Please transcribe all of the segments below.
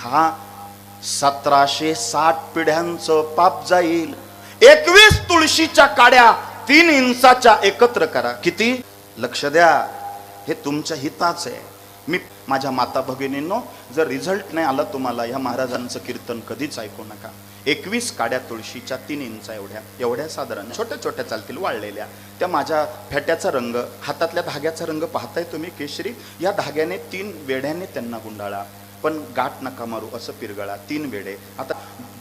खा, 1760 पिढ्यांचं पाप जाईल. 21 तुळशीच्या काड्या 3 इंचाच्या एकत्र करा. किती? लक्ष द्या, हे तुमच्या हिताच आहे. मी माझ्या माता भगिनींनो, जर रिझल्ट नाही आला तुम्हाला, या महाराजांचं कीर्तन कधीच ऐकू नका. 21 काड्या तुळशीच्या 3 इंचा एवढ्या साधारण छोट्या छोट्या चालतील, वाळलेल्या. त्या माझ्या फेट्याचा रंग, हातातल्या धाग्याचा रंग पाहताय तुम्ही केशरी. या धाग्याने 3 वेड्याने त्यांना गुंडाळा, पण गाठ नका मारू, असं पिरगळा. 3 वेडे. आता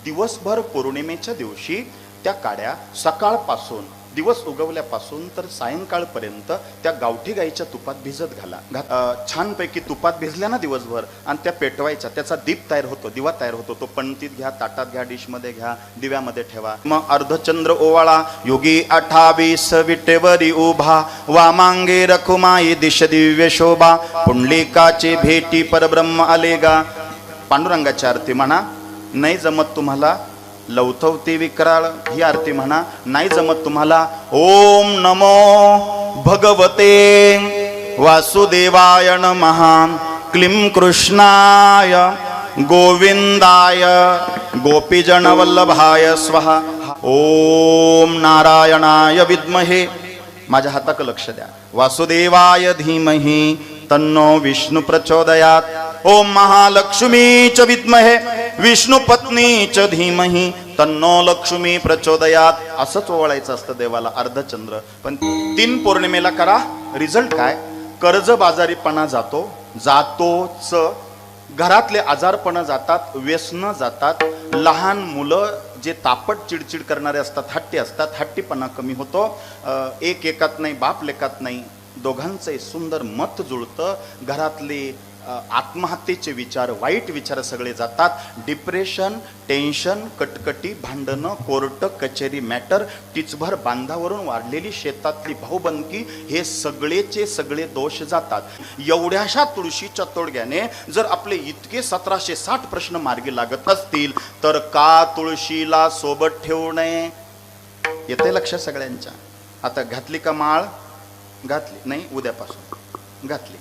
दिवसभर पौर्णिमेच्या दिवशी त्या काड्या सकाळपासून, दिवस उगवल्यापासून तर सायंकाळपर्यंत त्या गावठी गाईच्या तुपात भिजत घाला. छानपैकी तुपात भिजल्या ना दिवसभर, आणि त्या पेटवायच्या. त्याचा दीप तयार होतो, दिवा तयार होतो. तो पणतीत घ्या, ताटात घ्या, डिशमध्ये घ्या, दिव्यामध्ये ठेवा. मग अर्धचंद्र ओवाळा. योगी 28 विटेवरी उभा, वामांगे रखुमाई दिश दिव्य शोभा, पुंडलिकाचे भेटी परब्रह्म आलेगा. पांडुरंगाची आरती म्हणा. नाही जमत तुम्हाला लवथवते विक्राळ ही आरती म्हणा. नाही जमत तुम्हाला ओम नमो भगवते वासुदेवाय नमः, क्लीं कृष्णाय गोविंदाय गोपीजन वल्लभाय स्वाहा, ओम नारायणाय विद्महे. माझ्या हाताक लक्ष द्या. वासुदेवाय धीमहि तन्नो विष्णु प्रचोदयात, ओम महालक्ष्मी च विद्महे विष्णु पत्नी च धीमहि तन्नो लक्ष्मी प्रचोदयात. असंच ओवाळायचं असतं देवाला अर्धचंद्र. पण 3 पौर्णिमेला करा. रिझल्ट काय? कर्जबाजारीपणा जातोच. घरातले आजारपणा जातात, व्यसन जातात. लहान मुलं जे तापट चिडचिड करणारे असतात, हट्टी असतात, हट्टीपणा कमी होतो. एक एकात नाही, बाप लेकात नाही, दोघांचे सुंदर मत जुळतं. घरातले आत्महत्येचे विचार, वाईट विचार सगळे जातात. डिप्रेशन, टेन्शन, कटकटी, भांडणं, कोर्ट कचेरी मॅटर, टिचभर बांधावरून वाढलेली शेतातली भाऊबंदकी, हे सगळेचे सगळे दोष जातात. एवढ्याशा तुळशीच्या तोडग्याने जर आपले इतके 1760 प्रश्न मार्गी लागत असतील, तर का तुळशीला सोबत ठेवू नये? येते लक्ष सगळ्यांच्या. आता घातली का माळ? घातली नाही, उद्यापासून घातली.